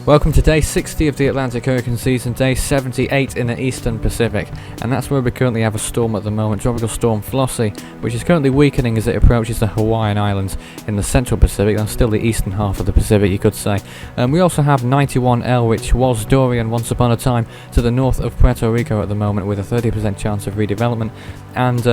Welcome to day 60 of the Atlantic hurricane season, day 78 in the eastern Pacific, and that's where we currently have a storm at the moment, Tropical Storm Flossie, which is currently weakening as it approaches the Hawaiian Islands in the central Pacific. That's still the eastern half of the Pacific, you could say. We also have 91L, which was Dorian once upon a time, to the north of Puerto Rico at the moment, with a 30% chance of redevelopment, and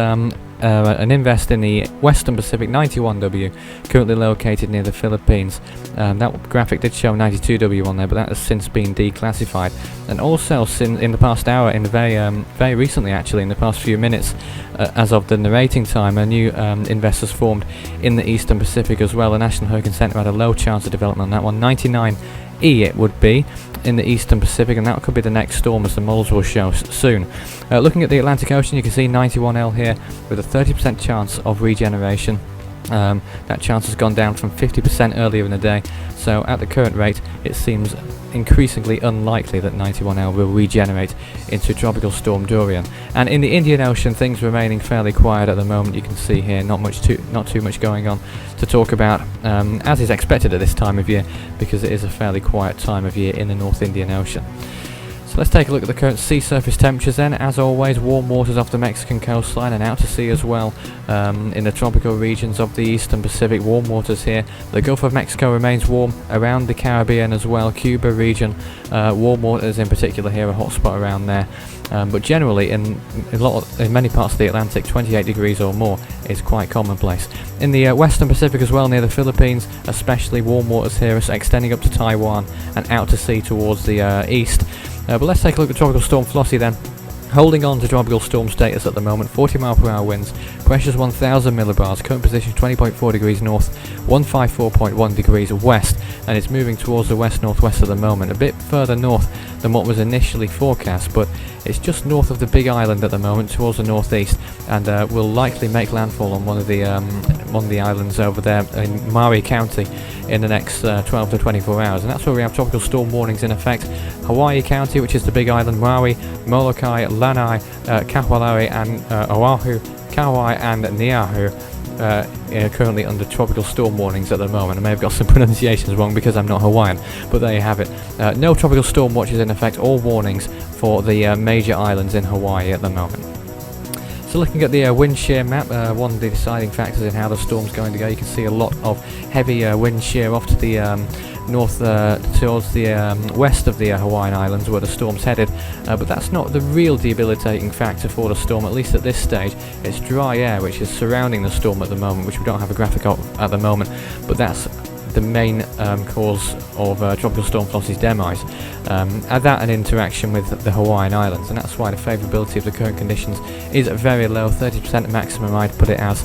an invest in the western Pacific, 91W, currently located near the Philippines. That graphic did show 92W on there, but that has since been declassified. And also, in the past hour, very recently actually, in the past few minutes, as of the narrating time, a new invest has formed in the eastern Pacific as well. The National Hurricane Center had a low chance of development on that one, 99E it would be, in the eastern Pacific, and that could be the next storm, as the models will show soon. Looking at the Atlantic Ocean, you can see 91L here with a 30% chance of regeneration. That chance has gone down from 50% earlier in the day, so at the current rate it seems increasingly unlikely that 91L will regenerate into Tropical Storm Dorian. And in the Indian Ocean, things remaining fairly quiet at the moment. You can see here not too much going on to talk about, as is expected at this time of year, because it is a fairly quiet time of year in the North Indian Ocean. So let's take a look at the current sea surface temperatures then. As always, warm waters off the Mexican coastline and out to sea as well, in the tropical regions of the eastern Pacific. Warm waters here. The Gulf of Mexico remains warm, around the Caribbean as well. Cuba region, warm waters in particular here, a hot spot around there. But generally, in many parts of the Atlantic, 28 degrees or more is quite commonplace. In the western Pacific as well, near the Philippines, especially warm waters here, extending up to Taiwan and out to sea towards the east. But let's take a look at Tropical Storm Flossie then. Holding on to tropical storm status at the moment, 40 mile per hour winds, pressures 1000 millibars, current position 20.4 degrees north, 154.1 degrees west, and it's moving towards the west-northwest at the moment, a bit further north than what was initially forecast, but it's just north of the Big Island at the moment, towards the northeast, and will likely make landfall on one of the islands over there in Maui County in the next 12 to 24 hours, and that's where we have tropical storm warnings in effect. Hawaii County, which is the Big Island, Maui, Molokai, Lanai, Kahului, and Oahu, Kauai, and Niuahu currently under tropical storm warnings at the moment. I may have got some pronunciations wrong because I'm not Hawaiian, but there you have it. No tropical storm watches in effect, all warnings for the major islands in Hawaii at the moment. So looking at the wind shear map, one of the deciding factors in how the storm's going to go, you can see a lot of heavy wind shear off to the north, towards the west of the Hawaiian Islands where the storm's headed, but that's not the real debilitating factor for the storm, at least at this stage. It's dry air which is surrounding the storm at the moment, which we don't have a graphic of at the moment, but that's the main cause of Tropical Storm Flossie's demise. Add that an interaction with the Hawaiian Islands, and that's why the favourability of the current conditions is very low, 30% maximum I'd put it as,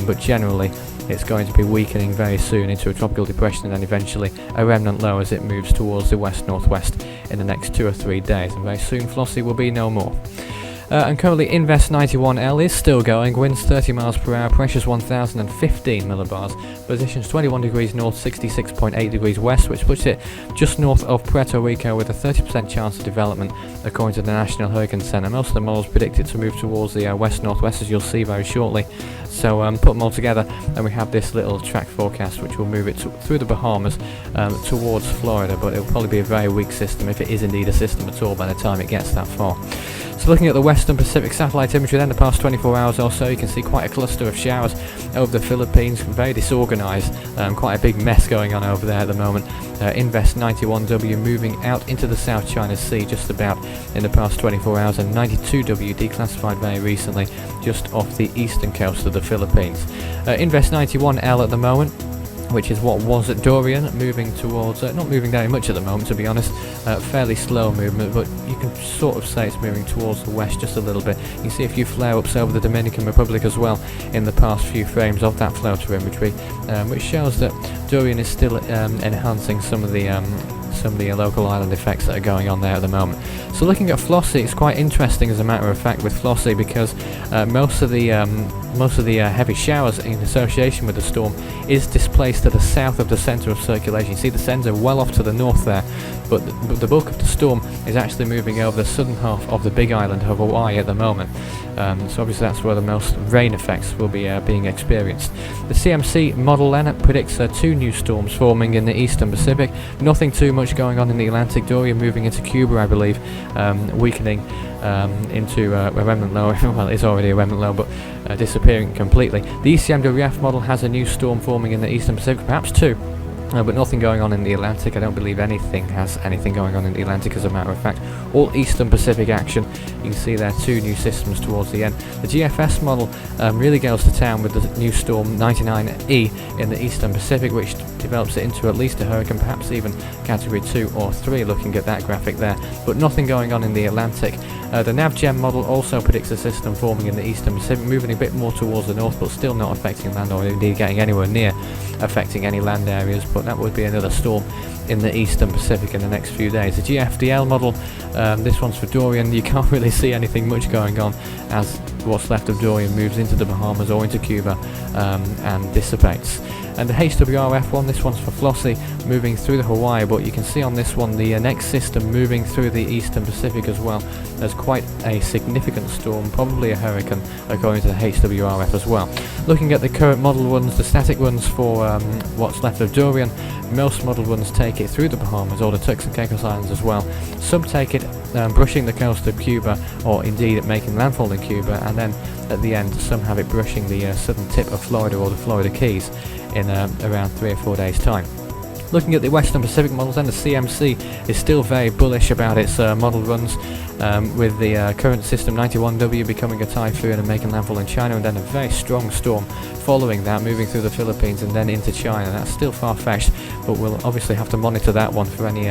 but generally it's going to be weakening very soon into a tropical depression and then eventually a remnant low as it moves towards the west-northwest in the next 2 or 3 days, and very soon Flossie will be no more. And currently Invest 91L is still going, winds 30 miles per hour, pressures 1015 millibars, positions 21 degrees north, 66.8 degrees west, which puts it just north of Puerto Rico with a 30% chance of development according to the National Hurricane Center. Most of the models predict it to move towards the west-northwest, as you'll see very shortly. So put them all together and we have this little track forecast which will move it through the Bahamas towards Florida, but it will probably be a very weak system, if it is indeed a system at all, by the time it gets that far. So looking at the western Pacific satellite imagery then, the past 24 hours or so, you can see quite a cluster of showers over the Philippines, very disorganised, quite a big mess going on over there at the moment. Invest 91W moving out into the South China Sea just about in the past 24 hours, and 92W declassified very recently just off the eastern coast of the Philippines. Invest 91L at the moment, which is what was at Dorian, moving towards, not moving very much at the moment to be honest, fairly slow movement, but you can sort of say it's moving towards the west just a little bit. You can see a few flare-ups over the Dominican Republic as well in the past few frames of that floater imagery, which shows that Dorian is still enhancing some of the local island effects that are going on there at the moment. So looking at Flossie, it's quite interesting as a matter of fact with Flossie, because most of the heavy showers in association with the storm is displaced to the south of the centre of circulation. You see the centre well off to the north there, but the bulk of the storm is actually moving over the southern half of the Big Island of Hawaii at the moment. So obviously that's where the most rain effects will be being experienced. The CMC model then predicts 2 new storms forming in the eastern Pacific. Nothing too much much going on in the Atlantic. Dorian moving into Cuba, I believe, weakening into a remnant low. Well, it's already a remnant low, but disappearing completely. The ECMWF model has a new storm forming in the Eastern Pacific, perhaps two. But nothing going on in the Atlantic. I don't believe anything has anything going on in the Atlantic, as a matter of fact. All Eastern Pacific action. You can see there two new systems towards the end. The GFS model really goes to town with the new storm 99E in the Eastern Pacific, which develops it into at least a hurricane, perhaps even category 2 or 3, looking at that graphic there. But nothing going on in the Atlantic. The NavGem model also predicts a system forming in the Eastern Pacific, moving a bit more towards the north, but still not affecting land, or indeed getting anywhere near affecting any land areas. But that would be another storm in the Eastern Pacific in the next few days. The GFDL model, this one's for Dorian. You can't really see anything much going on as what's left of Dorian moves into the Bahamas or into Cuba and dissipates. And the HWRF one, this one's for Flossie, moving through the Hawaii, but you can see on this one the next system moving through the Eastern Pacific as well. There's quite a significant storm, probably a hurricane, according to the HWRF as well. Looking at the current model ones, the static ones for what's left of Dorian, most model ones take it through the Bahamas or the Turks and Caicos Islands as well. Some take it brushing the coast of Cuba, or indeed making landfall in Cuba, and then at the end some have it brushing the southern tip of Florida or the Florida Keys in around 3 or 4 days' time. Looking at the Western Pacific models, then the CMC is still very bullish about its model runs, with the current system 91W becoming a typhoon and making landfall in China, and then a very strong storm following that, moving through the Philippines and then into China. That's still far-fetched, but we'll obviously have to monitor that one for any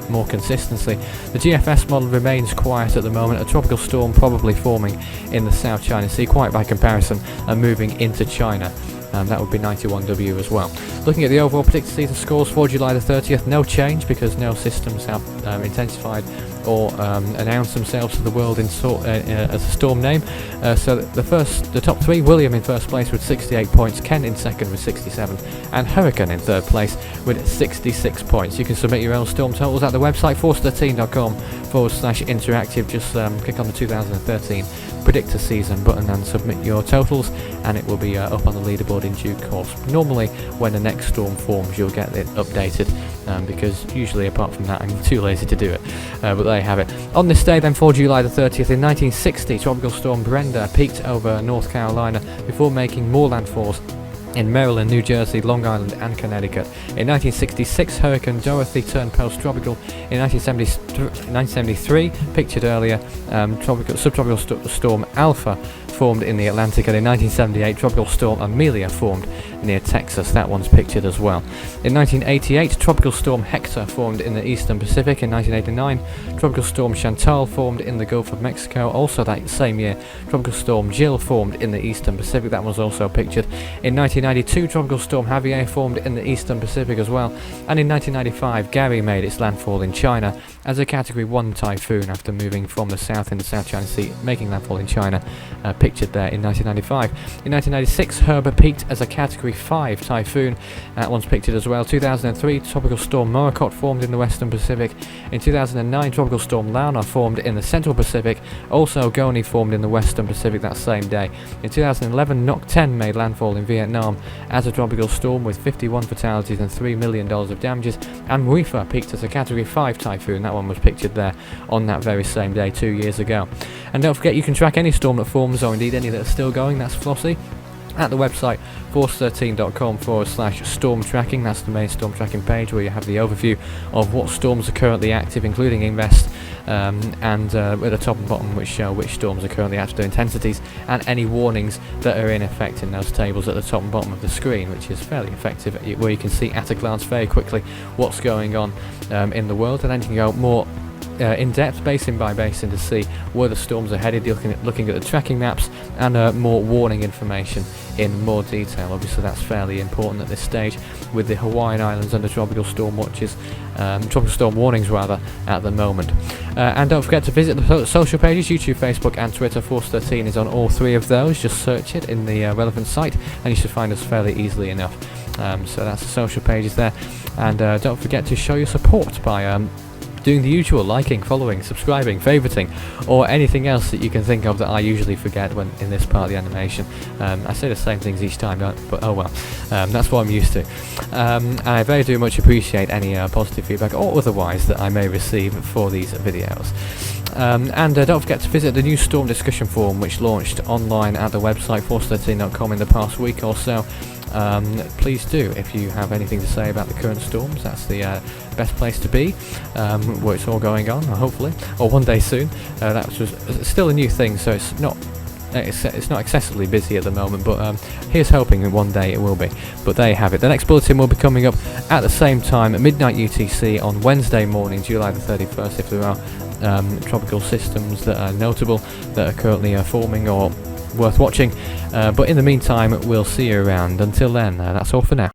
more consistency. The GFS model remains quiet at the moment, a tropical storm probably forming in the South China Sea, quite by comparison, and moving into China. That would be 91W as well. Looking at the overall predicted season scores for July the 30th, no change because no systems have intensified or announced themselves to the world as a storm name. So the top three: William in first place with 68 points, Ken in second with 67, and Hurricane in third place with 66 points. You can submit your own storm totals at the website force13.com/interactive. Just click on the 2013 Predictor Season button and submit your totals, and it will be up on the leaderboard in due course. Normally when the next storm forms you'll get it updated, because usually apart from that I'm too lazy to do it, but there you have it. On this day then, for July the 30th, in 1960, Tropical Storm Brenda peaked over North Carolina before making more landfalls in Maryland, New Jersey, Long Island and Connecticut. In 1966, Hurricane Dorothy turned post-tropical. In 1973, pictured earlier, subtropical storm Alpha formed in the Atlantic, and in 1978 Tropical Storm Amelia formed near Texas. That one's pictured as well. In 1988 Tropical Storm Hector formed in the Eastern Pacific. In 1989 Tropical Storm Chantal formed in the Gulf of Mexico. Also that same year Tropical Storm Jill formed in the Eastern Pacific. That was also pictured. In 1992 Tropical Storm Javier formed in the Eastern Pacific as well, and in 1995 Gary made its landfall in China as a category 1 typhoon after moving from the south in the South China Sea, making landfall in China, pictured there in 1995. In 1996 Herbert peaked as a category 5 typhoon. That one's pictured as well. 2003 Tropical Storm Morakot formed in the Western Pacific. In 2009 Tropical Storm Launa formed in the Central Pacific. Also Goni formed in the Western Pacific that same day. In 2011 Nok 10 made landfall in Vietnam as a tropical storm with 51 fatalities and $3 million of damages, and Muifa peaked as a category 5 typhoon. That one was pictured there on that very same day 2 years ago. And don't forget, you can track any storm that forms, or indeed any that are still going. That's Flossie at the website force13.com/storm tracking. That's the main storm tracking page where you have the overview of what storms are currently active, including Invest, and at the top and bottom which show which storms are currently active, their intensities, and any warnings that are in effect in those tables at the top and bottom of the screen, which is fairly effective, where you can see at a glance very quickly what's going on in the world, and then you can go more in depth, basin by basin, to see where the storms are headed, looking at the tracking maps and more warning information in more detail. Obviously that's fairly important at this stage with the Hawaiian Islands under tropical storm watches, tropical storm warnings rather, at the moment. And don't forget to visit the social pages, YouTube, Facebook and Twitter. Force 13 is on all three of those. Just search it in the relevant site and you should find us fairly easily enough. So that's the social pages there. And don't forget to show your support by doing the usual, liking, following, subscribing, favoriting, or anything else that you can think of that I usually forget when in this part of the animation. I say the same things each time, but oh well, that's what I'm used to. I very do much appreciate any positive feedback or otherwise that I may receive for these videos. And don't forget to visit the new Storm discussion forum, which launched online at the website force13.com in the past week or so. Please do, if you have anything to say about the current storms. That's the best place to be, where it's all going on, hopefully, or one day soon. That's just still a new thing, so it's not excessively busy at the moment, but here's hoping that one day it will be. But there you have it. The next bulletin will be coming up at the same time at midnight UTC on Wednesday morning, July the 31st, if there are tropical systems that are notable, that are currently forming or worth watching. But in the meantime, we'll see you around. Until then, that's all for now.